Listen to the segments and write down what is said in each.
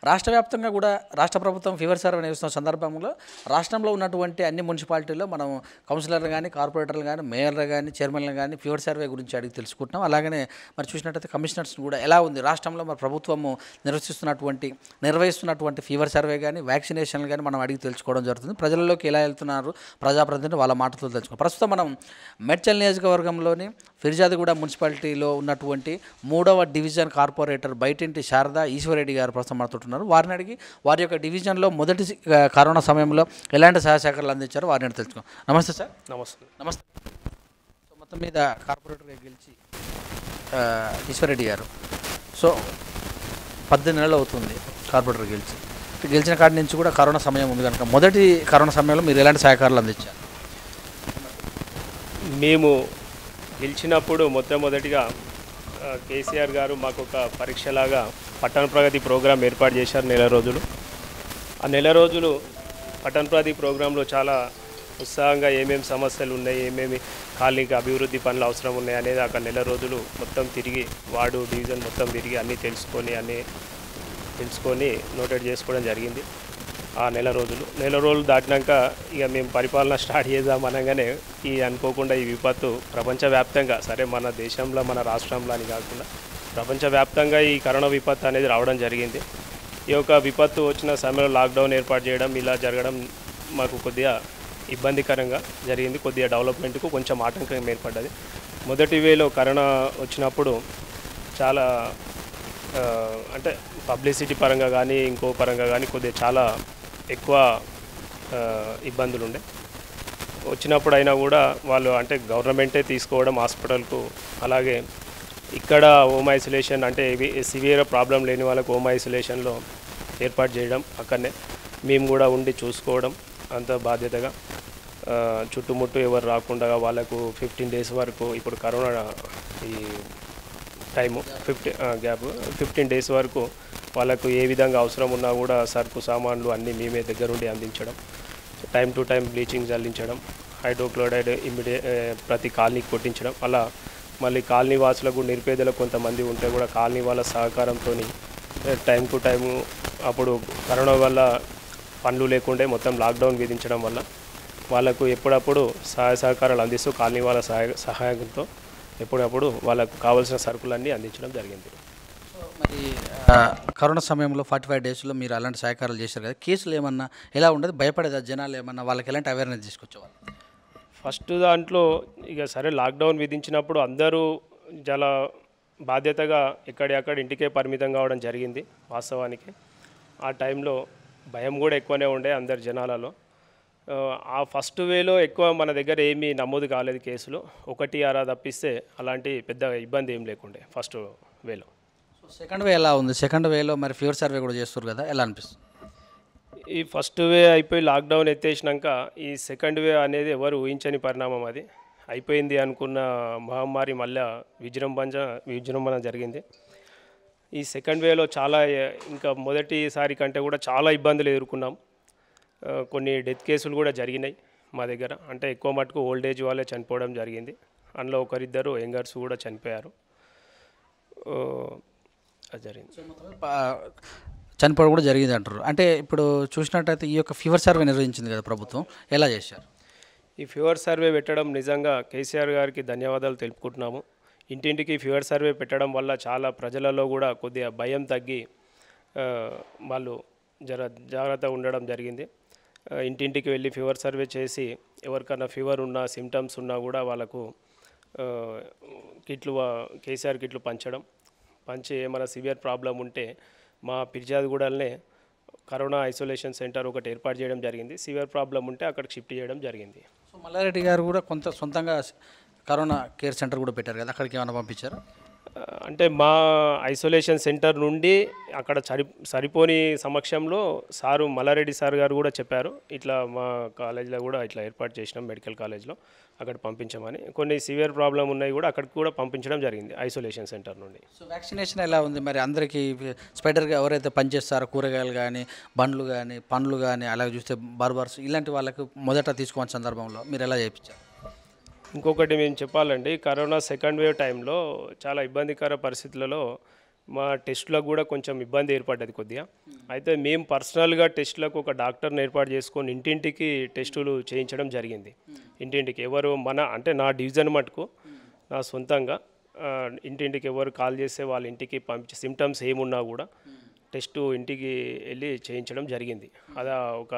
రాష్ట్ర వ్యాప్తంగా కూడా రాష్ట్ర ప్రభుత్వం ఫీవర్ సర్వే నిర్వహిస్తున్న సందర్భంలో రాష్ట్రంలో ఉన్నటువంటి అన్ని మున్సిపాలిటీల్లో మనం కౌన్సిలర్లు కానీ కార్పొరేటర్లు కానీ మేయర్లు కానీ చైర్మన్లు కానీ ఫీవర్ సర్వే గురించి అడిగి తెలుసుకుంటున్నాం. అలాగనే మరి చూసినట్టయితే కమిషనర్స్ కూడా ఎలా ఉంది రాష్ట్రంలో మరి ప్రభుత్వము నిర్వహిస్తున్నటువంటి ఫీవర్ సర్వే కానీ వ్యాక్సినేషన్లు కానీ మనం అడిగి తెలుసుకోవడం జరుగుతుంది. ప్రజలలోకి ఎలా వెళ్తున్నారు ప్రజాప్రతినిధులు వాళ్ళ మాటలతో తెలుసుకోవాలి. ప్రస్తుతం మనం మేడ్చల్ నియోజకవర్గంలోని ఫిర్జాదిగూడ మున్సిపాలిటీలో ఉన్నటువంటి 3వ డివిజన్ కార్పొరేటర్ బయటింటి శారదా ఈశ్వరెడ్డి గారు ప్రస్తుతం మాట్లాడుతున్నారు. వారిని అడిగి వారి యొక్క డివిజన్లో మొదటి కరోనా సమయంలో ఎలాంటి సహాయ సహకారాలు అందించారో వారిని అడిగి తెలుసుకున్నాం. నమస్తే సార్. నమస్తే. సో మొత్తం మీద కార్పొరేటర్గా గెలిచి ఈశ్వరెడ్డి గారు సో 18 నెలలు అవుతుంది కార్పొరేటర్ గెలిచిన కాడి నుంచి కూడా కరోనా సమయం ఉంది కనుక మొదటి కరోనా సమయంలో మీరు ఎలాంటి సహకారాలు అందించారు? మేము గెలిచినప్పుడు మొట్టమొదటిగా కేసీఆర్ గారు మాకు ఒక పరీక్షలాగా పట్టణ ప్రగతి ప్రోగ్రాం ఏర్పాటు చేశారు. నెల రోజులు. ఆ నెల రోజులు పట్టణ ప్రగతి ప్రోగ్రాంలో చాలా ఉత్సాహంగా ఏమేమి సమస్యలు ఉన్నాయి, ఏమేమి కాలనీకి అభివృద్ధి పనులు అవసరం ఉన్నాయి అనేది అక్కడ నెల రోజులు మొత్తం తిరిగి వార్డు డివిజన్ మొత్తం తిరిగి అన్నీ తెలుసుకొని నోటెడ్ చేసుకోవడం జరిగింది. ఆ నెల రోజులు దాటినాక ఇక మేము పరిపాలన స్టార్ట్ చేద్దాం అనగానే అనుకోకుండా ఈ విపత్తు ప్రపంచవ్యాప్తంగా, సరే మన దేశంలో మన రాష్ట్రంలో అని కాకుండా ప్రపంచవ్యాప్తంగా ఈ కరోనా విపత్తు అనేది రావడం జరిగింది. ఈ యొక్క విపత్తు వచ్చిన సమయంలో లాక్డౌన్ ఏర్పాటు చేయడం ఇలా జరగడం మాకు కొద్దిగా ఇబ్బందికరంగా జరిగింది. కొద్దిగా డెవలప్మెంట్కు కొంచెం ఆటంకం ఏర్పడ్డది. మొదటి వేలో కరోనా వచ్చినప్పుడు చాలా అంటే పబ్లిసిటీ పరంగా కానీ ఇంకో పరంగా కానీ కొద్దిగా చాలా ఎక్కువ ఇబ్బందులు ఉండే వచ్చినప్పుడు అయినా కూడా వాళ్ళు అంటే గవర్నమెంటే తీసుకోవడం హాస్పిటల్కు, అలాగే ఇక్కడ హోమ్ ఐసోలేషన్ అంటే సివియర్ ప్రాబ్లం లేని వాళ్ళకు హోమ్ ఐసోలేషన్లో ఏర్పాటు చేయడం, అక్కడనే మేము కూడా ఉండి చూసుకోవడం అంత బాధ్యతగా చుట్టుముట్టు ఎవరు రాకుండా వాళ్ళకు 15 days వరకు ఇప్పుడు కరోనా ఈ టైము 15 days వరకు వాళ్ళకు ఏ విధంగా అవసరం ఉన్నా కూడా సరుకు సామాన్లు అన్నీ మేమే దగ్గరుండి అందించడం, టైం టు టైం బ్లీచింగ్ చల్లించడం, హైడ్రోక్లోరైడ్ ప్రతి కాలనీకి కొట్టించడం. అలా మళ్ళీ కాలనీ వాసులకు నిరుపేదలకు కొంతమంది ఉంటే కూడా కాలనీ వాళ్ళ సహకారంతో టైం టు టైము అప్పుడు కరోనా వల్ల పనులు లేకుండే మొత్తం లాక్డౌన్ విధించడం వల్ల వాళ్ళకు ఎప్పుడప్పుడు సహాయ సహకారాలు అందిస్తూ కాలనీ వాళ్ళ సహాయంతో ఎప్పుడప్పుడు వాళ్ళకు కావాల్సిన సరుకులన్నీ అందించడం జరిగింది. మరి కరోనా సమయంలో 45 daysలో మీరు అలాంటి సహకారాలు చేశారు కదా, కేసులు ఏమన్నా ఎలా ఉండదు, భయపడేదా జనాలు, ఏమన్నా వాళ్ళకి ఎలాంటి అవేర్నెస్ తీసుకొచ్చేవాళ్ళు? ఫస్ట్ దాంట్లో ఇక సరే లాక్డౌన్ విధించినప్పుడు అందరూ చాలా బాధ్యతగా ఎక్కడెక్కడ ఇంటికే పరిమితం కావడం జరిగింది. వాస్తవానికి ఆ టైంలో భయం కూడా ఎక్కువనే ఉండే అందరి జనాలలో. ఆ ఫస్ట్ వేలో ఎక్కువ మన దగ్గర ఏమీ నమోదు కాలేదు కేసులు, 1-6 తప్పిస్తే అలాంటి పెద్ద ఇబ్బంది ఏం లేకుండే ఫస్ట్ వేలో. సెకండ్ వే ఎలా ఉంది? సెకండ్ వేలో మరి ఫీవర్ సర్వే కూడా చేస్తారు కదా, ఎలా అనిపిస్తుంది? ఈ ఫస్ట్ వే అయిపోయి లాక్డౌన్ ఎత్తేసినాక ఈ సెకండ్ వే అనేది ఎవరు ఊహించని పరిణామం. అది అయిపోయింది అనుకున్న మహమ్మారి మళ్ళీ విజృంభణ జరిగింది. ఈ సెకండ్ వేలో చాలా ఇంకా మొదటిసారి కంటే కూడా చాలా ఇబ్బందులు ఎదుర్కొన్నాం. కొన్ని డెత్ కేసులు కూడా జరిగినాయి మా దగ్గర. అంటే ఎక్కువ మటుకు ఓల్డ్ ఏజ్ వాళ్ళే చనిపోవడం జరిగింది. అందులో ఒకరిద్దరు యంగర్స్ కూడా చనిపోయారు. అది జరిగింది. చనిపోవడం కూడా జరిగింది అంటారు. అంటే ఇప్పుడు చూసినట్టయితే ఈ యొక్క ఫీవర్ సర్వే నిర్వహించింది కదా ప్రభుత్వం, ఎలా చేశారు? ఈ ఫీవర్ సర్వే పెట్టడం నిజంగా కేసీఆర్ గారికి ధన్యవాదాలు తెలుపుకుంటున్నాము. ఇంటింటికి ఫీవర్ సర్వే పెట్టడం వల్ల చాలా ప్రజలలో కూడా కొద్దిగా భయం తగ్గి వాళ్ళు జాగ్రత్తగా ఉండడం జరిగింది. ఇంటింటికి వెళ్ళి ఫీవర్ సర్వే చేసి ఎవరికైనా ఫీవర్ ఉన్నా సిమ్టమ్స్ ఉన్నా కూడా వాళ్ళకు కేసీఆర్ కిట్లు పంచి ఏమైనా సివియర్ ప్రాబ్లం ఉంటే మా ఫిర్జాదిగూడలోనే కరోనా ఐసోలేషన్ సెంటర్ ఒకటి ఏర్పాటు చేయడం జరిగింది. సివియర్ ప్రాబ్లం ఉంటే అక్కడికి షిఫ్ట్ చేయడం జరిగింది. సో మల్లారెడ్డి గారు కూడా సొంతంగా కరోనా కేర్ సెంటర్ కూడా పెట్టారు కదా, అక్కడికి ఏమైనా పంపించారు? అంటే మా ఐసోలేషన్ సెంటర్ నుండి అక్కడ సరిపోని సమక్షంలో మల్లారెడ్డి సార్ గారు కూడా చెప్పారు, ఇట్లా మా కాలేజీలో కూడా ఇట్లా ఏర్పాటు చేసినాం మెడికల్ కాలేజ్లో, అక్కడ పంపించమని. కొన్ని సివియర్ ప్రాబ్లం ఉన్నాయి కూడా అక్కడికి కూడా పంపించడం జరిగింది ఐసోలేషన్ సెంటర్ నుండి. సో వ్యాక్సినేషన్ ఎలా ఉంది మరి? అందరికీ స్పైడర్గా ఎవరైతే పనిచేస్తారో కూరగాయలు కానీ బండ్లు కానీ పండ్లు కానీ అలాగే చూస్తే బార్బర్స్ ఇలాంటి వాళ్ళకు మొదట తీసుకోవాల్సిన సందర్భంలో మీరు ఎలా చేయించారు? ఇంకొకటి మేము చెప్పాలండి, కరోనా సెకండ్ వేవ్ టైంలో చాలా ఇబ్బందికర పరిస్థితులలో మా టెస్టులకు కూడా కొంచెం ఇబ్బంది ఏర్పడ్డది కొద్దిగా. అయితే మేము పర్సనల్గా టెస్టులకు ఒక డాక్టర్ని ఏర్పాటు చేసుకొని ఇంటింటికి టెస్టులు చేయించడం జరిగింది. ఇంటింటికి ఎవరు అంటే నా డివిజన్ మటుకు నా సొంతంగా ఇంటింటికి ఎవరు కాల్ చేస్తే వాళ్ళ ఇంటికి పంపించి సిమ్టమ్స్ ఏమున్నా కూడా టెస్టు ఇంటికి వెళ్ళి చేయించడం జరిగింది. అదా ఒక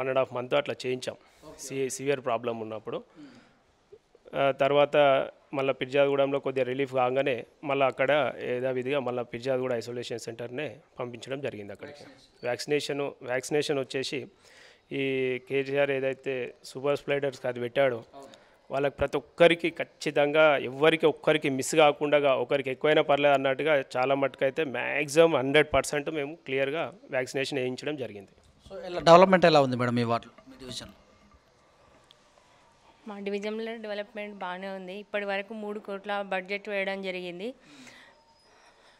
1.5 month అట్లా చేయించాం సివియర్ ప్రాబ్లం ఉన్నప్పుడు. తర్వాత మళ్ళీ పిర్జాదిగూడెంలో కొద్దిగా రిలీఫ్ కాగానే మళ్ళీ అక్కడ యథావిధిగా మళ్ళీ పిర్జాదిగూడ ఐసోలేషన్ సెంటర్నే పంపించడం జరిగింది అక్కడికి. వ్యాక్సినేషన్ వచ్చేసి ఈ కేసీఆర్ ఏదైతే సూపర్ స్ప్రెడర్స్కి అది పెట్టాడో వాళ్ళకి ప్రతి ఒక్కరికి ఖచ్చితంగా ఒక్కరికి మిస్ కాకుండా ఒకరికి ఎక్కువైనా పర్లేదు అన్నట్టుగా చాలా మటుకు అయితే మ్యాక్సిమం 100% మేము క్లియర్గా వ్యాక్సినేషన్ వేయించడం జరిగింది. సో ఇలా డెవలప్మెంట్ ఎలా ఉంది మేడం మీ వార్డులో, మీ డివిజన్? మా డివిజన్లో డెవలప్మెంట్ బాగానే ఉంది. ఇప్పటి వరకు 3 కోట్ల బడ్జెట్ వేయడం జరిగింది.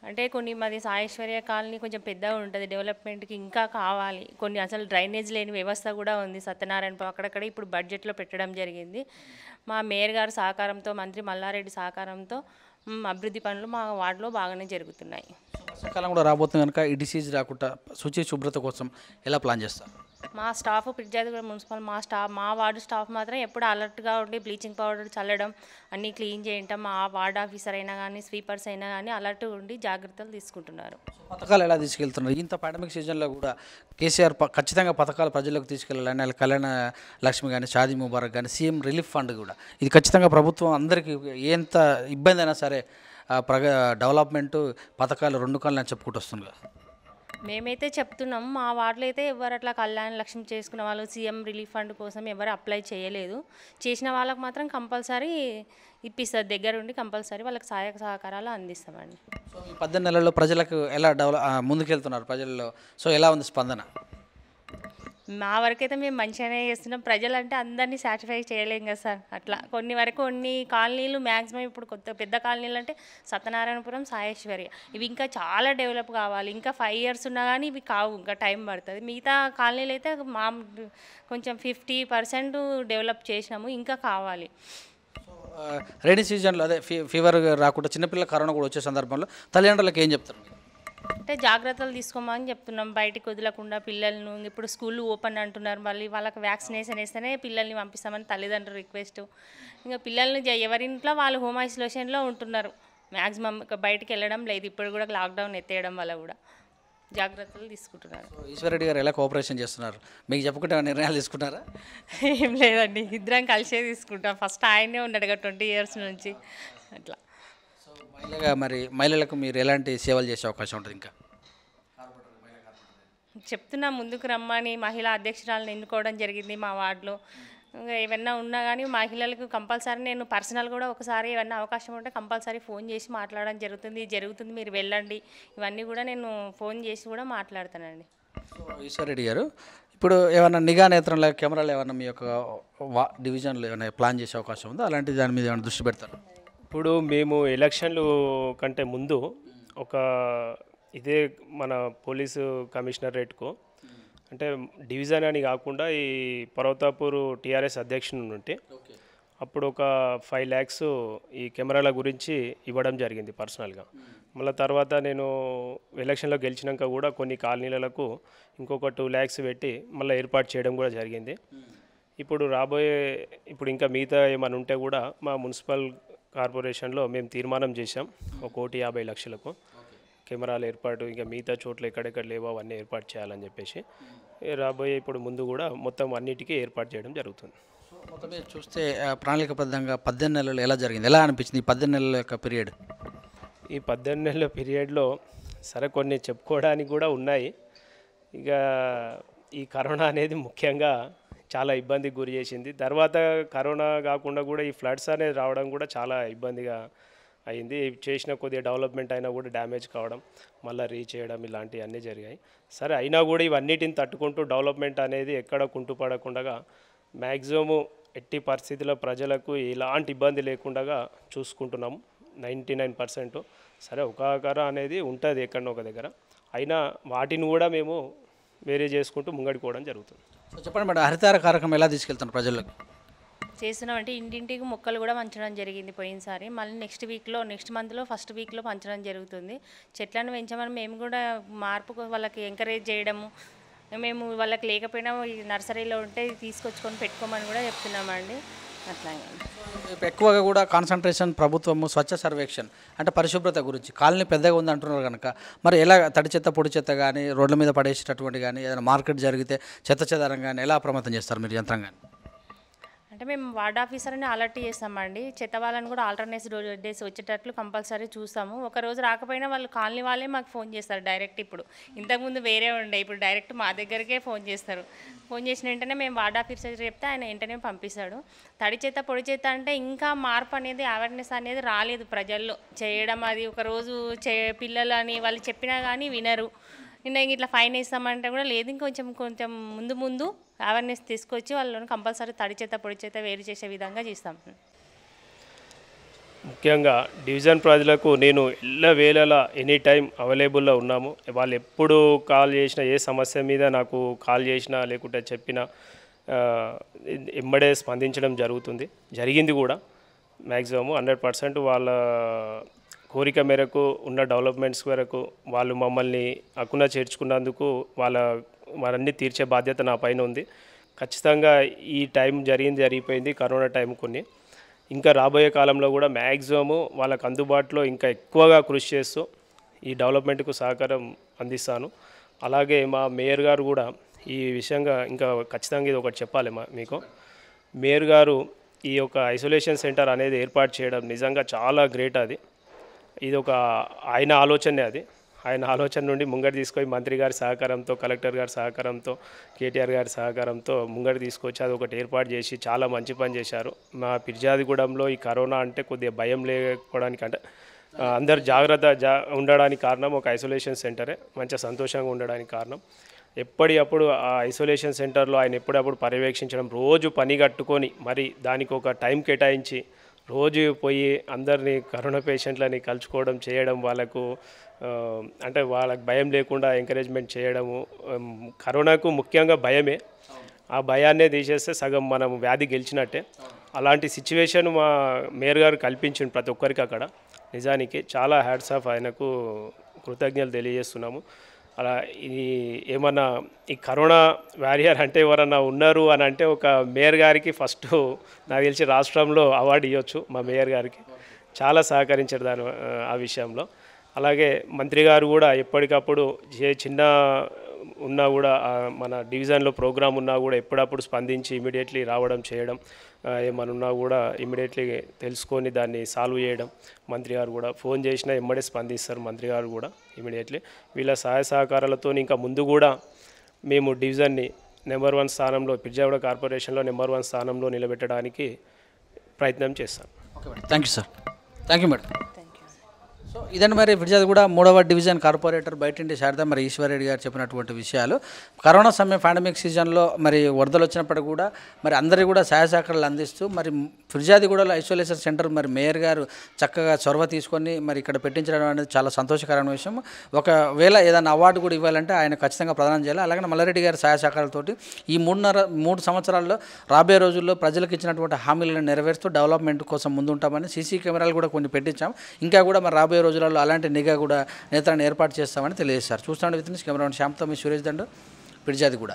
అంటే కొన్ని మాది సాయేశ్వర్య కాలనీ కొంచెం పెద్దగా ఉంటుంది, డెవలప్మెంట్కి ఇంకా కావాలి. కొన్ని అసలు డ్రైనేజ్ లేని వ్యవస్థ కూడా ఉంది సత్యనారాయణ అక్కడక్కడ ఇప్పుడు బడ్జెట్లో పెట్టడం జరిగింది. మా మేయర్ గారి సహకారంతో, మంత్రి మల్లారెడ్డి సహకారంతో అభివృద్ధి పనులు మా వార్డులో బాగానే జరుగుతున్నాయి. వర్షాకాలం కూడా రాబోతుంది కనుక ఈ డిసీజ్ రాకుండా శుభ్రత కోసం ఎలా ప్లాన్ చేస్తారు? మా స్టాఫ్ పిర్జాదిగూడ మున్సిపల్ మా వార్డు స్టాఫ్ మాత్రం ఎప్పుడు అలర్ట్గా ఉండి బ్లీచింగ్ పౌడర్ చల్లడం, అన్నీ క్లీన్ చేయటం, మా వార్డ్ ఆఫీసర్ అయినా కానీ స్వీపర్స్ అయినా కానీ అలర్ట్గా ఉండి జాగ్రత్తలు తీసుకుంటున్నారు. పథకాలు ఎలా తీసుకెళ్తున్నారు? ఇంత పాండమిక్ సీజన్లో కూడా కేసీఆర్ ఖచ్చితంగా పథకాలు ప్రజలకు తీసుకెళ్ళాలని, కళ్యాణ లక్ష్మి కానీ, షాదీ ముబారక్ కానీ, సీఎం రిలీఫ్ ఫండ్ కూడా ఇది ఖచ్చితంగా ప్రభుత్వం అందరికీ ఎంత ఇబ్బంది అయినా సరే డెవలప్మెంట్ పథకాలు 2 కళ్ళు అని చెప్పుకుంటూ వస్తుంది కదా. మేమైతే చెప్తున్నాం, మా వార్డులో అయితే ఎవరు అట్లా కళ్యాణ లక్ష్మి చేసుకున్న వాళ్ళు సీఎం రిలీఫ్ ఫండ్ కోసం ఎవరు అప్లై చేయలేదు. చేసిన వాళ్ళకి మాత్రం కంపల్సరీ ఇప్పిస్తారు, దగ్గరుండి కంపల్సరీ వాళ్ళకి సహాయక సహకారాలు అందిస్తామండి. సో ఈ 18 నెలల్లో ప్రజలకు ఎలా ముందుకెళ్తున్నారు ప్రజల్లో? సో ఎలా ఉంది స్పందన? మా వరకైతే మేము మంచిగానే చేస్తున్నాం. ప్రజలు అంటే అందరినీ సాటిస్ఫై చేయలేం కదా సార్. అట్లా కొన్ని కాలనీలు మ్యాక్సిమం ఇప్పుడు పెద్ద కాలనీలు అంటే సత్యనారాయణపురం, సాయేశ్వర్య ఇవి ఇంకా చాలా డెవలప్ కావాలి. ఇంకా 5 years ఉన్నా కానీ ఇవి కావు, ఇంకా టైం పడుతుంది. మిగతా కాలనీలు అయితే కొంచెం 50% డెవలప్ చేసినాము, ఇంకా కావాలి. రైనీ సీజన్లో అదే ఫీవర్ రాకుండా చిన్నపిల్లల కరోనా కూడా వచ్చే సందర్భంలో తల్లిదండ్రులకు ఏం చెప్తారు? అంటే జాగ్రత్తలు తీసుకోమని చెప్తున్నాం, బయటికి వదలకుండా పిల్లలను. ఇప్పుడు స్కూళ్ళు ఓపెన్ అంటున్నారు, మళ్ళీ వాళ్ళకి వ్యాక్సినేషన్ వేస్తేనే పిల్లల్ని పంపిస్తామని తల్లిదండ్రులు రిక్వెస్ట్. ఇంకా పిల్లల్ని ఎవరింట్లో వాళ్ళు హోమ్ ఐసోలేషన్లో ఉంటున్నారు, మ్యాక్సిమం బయటికి వెళ్ళడం లేదు. ఇప్పుడు కూడా లాక్డౌన్ ఎత్తేయడం వల్ల కూడా జాగ్రత్తలు తీసుకుంటున్నారు. ఈశ్వరరెడ్డి గారు ఎలా కోఆపరేషన్ చేస్తున్నారు? మీకు చెప్పకుండా నిర్ణయాలు తీసుకుంటారా? ఏం లేదండి, ఇద్దరం కలిసే తీసుకుంటాం. ఫస్ట్ ఆయనే ఉన్నాడు 20 years నుంచి అట్లా. మహిళలకు మీరు ఎలాంటి సేవలు చేసే అవకాశం ఉంటుంది? ఇంకా చెప్తున్నా, ముందుకు రమ్మని మహిళా అధ్యక్షురాలను ఎన్నుకోవడం జరిగింది మా వార్డులో. ఇంకా ఏమన్నా ఉన్నా కానీ మహిళలకు కంపల్సరీ నేను పర్సనల్ కూడా ఒకసారి ఏమన్నా అవకాశం ఉంటే కంపల్సరీ ఫోన్ చేసి మాట్లాడడం జరుగుతుంది, మీరు వెళ్ళండి, ఇవన్నీ కూడా నేను ఫోన్ చేసి కూడా మాట్లాడతానండి. ఈశ్వరరెడ్డి గారు, ఇప్పుడు ఏమైనా నిఘా నేత్రంలో కెమెరాలు ఏమైనా మీ యొక్క డివిజన్లో ఏమైనా ప్లాన్ చేసే అవకాశం ఉందో, అలాంటి దాని మీద ఏమైనా దృష్టి పెడతారు? ఇప్పుడు మేము ఎలక్షన్లు కంటే ముందు ఇదే మన పోలీసు కమిషనరేట్కు అంటే డివిజన్ అని కాకుండా ఈ పర్వతాపూర్ టీఆర్ఎస్ అధ్యక్షుని ఉంటే అప్పుడు ఒక 5 lakhs ఈ కెమెరాల గురించి ఇవ్వడం జరిగింది పర్సనల్గా. మళ్ళీ తర్వాత నేను ఎలక్షన్లో గెలిచినాక కూడా కొన్ని కాలనీలకు ఇంకొక 2 lakhs పెట్టి మళ్ళీ ఏర్పాటు చేయడం కూడా జరిగింది. ఇప్పుడు ఇంకా మిగతా ఏమైనా ఉంటే కూడా మా మున్సిపల్ కార్పొరేషన్లో మేము తీర్మానం చేశాం 1,50,00,000 కెమెరాలు ఏర్పాటు, ఇంకా మిగతా చోట్ల ఎక్కడెక్కడ లేవో అవన్నీ ఏర్పాటు చేయాలని చెప్పేసి రాబోయే ఇప్పుడు ముందు కూడా మొత్తం అన్నిటికీ ఏర్పాటు చేయడం జరుగుతుంది. మొత్తం మీద చూస్తే ప్రణాళికబద్ధంగా 18 నెలలు ఎలా జరిగింది, ఎలా అనిపించింది ఈ 18 నెలల యొక్క పీరియడ్? ఈ 18 నెలల పీరియడ్లో సరే కొన్ని చెప్పుకోవడానికి కూడా ఉన్నాయి. ఇక ఈ కరోనా అనేది ముఖ్యంగా చాలా ఇబ్బందికి గురి చేసింది. తర్వాత కరోనా కాకుండా కూడా ఈ ఫ్లడ్స్ అనేది రావడం కూడా చాలా ఇబ్బందిగా అయింది. చేసిన కొద్దిగా డెవలప్మెంట్ అయినా కూడా డ్యామేజ్ కావడం, మళ్ళీ రీచ్ చేయడం ఇలాంటివన్నీ జరిగాయి. సరే అయినా కూడా ఇవన్నిటిని తట్టుకుంటూ డెవలప్మెంట్ అనేది ఎక్కడ కుంటుపడకుండా మ్యాక్సిమము ఎట్టి పరిస్థితుల్లో ప్రజలకు ఎలాంటి ఇబ్బంది లేకుండా చూసుకుంటున్నాము 99%. సరే ఒక అనేది ఉంటుంది ఎక్కడో ఒక దగ్గర, అయినా వాటిని కూడా మేము వేరే చేసుకుంటూ ముంగడిపోవడం జరుగుతుంది. సో చెప్పండి మేడం, హరితార కార్యక్రమం ఎలా తీసుకెళ్తున్నారు ప్రజలకు? చేస్తున్నాం అంటే ఇంటింటికి మొక్కలు కూడా పంచడం జరిగింది పోయినసారి. మళ్ళీ నెక్స్ట్ మంత్లో ఫస్ట్ వీక్లో పంచడం జరుగుతుంది. చెట్లను పెంచమని మేము కూడా మార్పు వాళ్ళకి ఎంకరేజ్ చేయడము, మేము వాళ్ళకి లేకపోయినా ఈ నర్సరీలో ఉంటే తీసుకొచ్చుకొని పెట్టుకోమని కూడా చెప్తున్నామండి. అట్లాగే ఇప్పుడు ఎక్కువగా కూడా కాన్సన్ట్రేషన్ ప్రభుత్వము స్వచ్ఛ సర్వేక్షణ్ అంటే పరిశుభ్రత గురించి కాలనీ పెద్దగా ఉంది అంటున్నారు కనుక మరి ఎలా తడి చెత్త పొడి చెత్త కానీ రోడ్ల మీద పడేసేటటువంటి కానీ ఏదైనా మార్కెట్ జరిగితే చెత్త చెదారం కానీ ఎలా అప్రమత్తం చేస్తారు మీరు యంత్రాంగాన్ని? అంటే మేము వార్డ్ ఆఫీసర్ని అలర్ట్ చేస్తామండి. చెత్త వాళ్ళని కూడా ఆల్టర్నేట్ డేస్ వచ్చేటట్లు కంపల్సరీ చూస్తాము. ఒక రోజు రాకపోయినా వాళ్ళు కాలనీ వాళ్ళే మాకు ఫోన్ చేస్తారు డైరెక్ట్. ఇంతకుముందు వేరే ఉండే, ఇప్పుడు డైరెక్ట్ మా దగ్గరికే ఫోన్ చేస్తారు. ఫోన్ చేసిన వెంటనే మేము వార్డ్ ఆఫీసర్ చెప్తే ఆయన వెంటనే పంపిస్తాడు. తడి చెత్త పొడి చెత్త అంటే ఇంకా మార్పు అనేది, అవేర్నెస్ అనేది రాలేదు ప్రజల్లో చేయడం. అది ఒకరోజు పిల్లలు అని వాళ్ళు చెప్పినా కానీ వినరు. నిన్న ఇట్లా ఫైన్ వేస్తామంటే కూడా లేదు, కొంచెం ముందు అవేర్నెస్ తీసుకొచ్చి వాళ్ళని కంపల్సరీ తడి చెత్త పొడి చెత్త వేరు చేసే విధంగా చేస్తాం. ముఖ్యంగా డివిజన్ ప్రజలకు నేను వేళలా ఎనీ టైం అవైలబుల్లో ఉన్నాము. వాళ్ళు ఎప్పుడు కాల్ చేసినా, ఏ సమస్య మీద నాకు కాల్ చేసినా లేకుంటే చెప్పినా ఎమ్మడే స్పందించడం జరిగింది కూడా. మ్యాక్సిమం 100% వాళ్ళ కోరిక మేరకు ఉన్న డెవలప్మెంట్స్ వరకు వాళ్ళు మమ్మల్ని హక్కున చేర్చుకున్నందుకు వారన్నీ తీర్చే బాధ్యత నా పైన ఉంది. ఖచ్చితంగా ఈ టైం జరిగిపోయింది, కరోనా టైం కొన్ని. ఇంకా రాబోయే కాలంలో కూడా మ్యాక్సిమము వాళ్ళకు అందుబాటులో ఇంకా ఎక్కువగా కృషి చేస్తూ ఈ డెవలప్మెంట్కు సహకారం అందిస్తాను. అలాగే మా మేయర్ గారు కూడా ఈ విషయంగా ఇంకా ఖచ్చితంగా ఇది ఒకటి చెప్పాలి మీకు. మేయర్ గారు ఈ యొక్క ఐసోలేషన్ సెంటర్ అనేది ఏర్పాటు చేయడం నిజంగా చాలా గ్రేట్. ఇది ఒక ఆయన ఆలోచన నుండి ముంగడు తీసుకొని మంత్రి గారి సహకారంతో, కలెక్టర్ గారి సహకారంతో, కేటీఆర్ గారి సహకారంతో ముంగడు తీసుకొచ్చి అది ఒకటి ఏర్పాటు చేసి చాలా మంచి పని చేశారు. మా ఫిర్యాదిగూడెంలో ఈ కరోనా అంటే కొద్దిగా భయం లేకపోవడానికి, అంటే అందరు జాగ్రత్త ఉండడానికి కారణం ఒక ఐసోలేషన్ సెంటరే. మంచిగా సంతోషంగా ఉండడానికి కారణం ఎప్పటికప్పుడు ఆ ఐసోలేషన్ సెంటర్లో ఆయన ఎప్పుడప్పుడు పర్యవేక్షించడం, రోజు పని కట్టుకొని మరి దానికి ఒక టైం కేటాయించి రోజు పోయి అందరినీ కరోనా పేషెంట్లని కలుసుకోవడం చేయడం, వాళ్ళకు అంటే వాళ్ళకి భయం లేకుండా ఎంకరేజ్మెంట్ చేయడము. కరోనాకు ముఖ్యంగా భయమే, ఆ భయాన్నే తీసేస్తే సగం మనం వ్యాధి గెలిచినట్టే. అలాంటి సిచ్యువేషన్ మా మేయర్ గారు కల్పించింది ప్రతి ఒక్కరికి అక్కడ. నిజానికి చాలా హ్యాట్స్ ఆఫ్, ఆయనకు కృతజ్ఞతలు తెలియజేస్తున్నాము. అలా ఏమన్నా ఈ కరోనా వారియర్ అంటే ఎవరన్నా ఉన్నారు అని అంటే ఒక మేయర్ గారికి ఫస్ట్ నాకు తెలిసి రాష్ట్రంలో అవార్డు ఇవ్వచ్చు. మా మేయర్ గారికి చాలా సహకరించారు ఆ విషయంలో. అలాగే మంత్రి గారు కూడా ఎప్పటికప్పుడు చిన్న ఉన్నా కూడా మన డివిజన్లో ప్రోగ్రామ్ ఉన్నా కూడా ఎప్పుడప్పుడు స్పందించి ఇమీడియట్లీ రావడం చేయడం, ఏమన్నా ఉన్నా కూడా ఇమీడియట్లీ తెలుసుకొని దాన్ని సాల్వ్ చేయడం. మంత్రి గారు కూడా ఫోన్ చేసినా ఎమ్మడే స్పందిస్తారు మంత్రి గారు కూడా ఇమీడియట్లీ. వీళ్ళ సహాయ సహకారాలతో ఇంకా ముందు కూడా మేము డివిజన్ని నెంబర్ 1 స్థానంలో, ఫిర్యాదిగూడ కార్పొరేషన్లో నెంబర్ 1 స్థానంలో నిలబెట్టడానికి ప్రయత్నం చేస్తాం. Okay madam, thank you sir. Thank you madam. So ఇదండి మరి ఫిర్యాదిగూడ 3వ డివిజన్ కార్పొరేటర్ బయటింటి శారద మరి ఈశ్వరరెడ్డి గారు చెప్పినటువంటి విషయాలు. కరోనా సమయం పాండమిక్ సీజన్లో మరి వరదలు వచ్చినప్పటికీ కూడా మరి అందరికీ కూడా సహాయ సహకారాలు అందిస్తూ మరి ఫిర్యాదిగూడలో ఐసోలేషన్ సెంటర్ మరి మేయర్ గారు చక్కగా చొరవ తీసుకొని మరి ఇక్కడ పెట్టించడం అనేది చాలా సంతోషకరమైన విషయం. ఒకవేళ ఏదైనా అవార్డు కూడా ఇవ్వాలంటే ఆయన ఖచ్చితంగా ప్రదానం చేయాలి. అలాగే మల్లారెడ్డి గారి సహాయ సహకారాలతోటి ఈ 3 సంవత్సరాల్లో రాబోయే రోజుల్లో ప్రజలకు ఇచ్చినటువంటి హామీలను నెరవేరుస్తూ డెవలప్మెంట్ కోసం ముందుంటామని సీసీ కెమెరాలు కూడా కొన్ని పెట్టించాం. ఇంకా కూడా మరి రాబోయే రోజులలో అలాంటి నిఘా కూడా నేతలను ఏర్పాటు చేస్తామని తెలియజేశారు. చూస్తున్నాడు with cameraman శ్యామ్తో me Suresh Dandu, Peerzadiguda.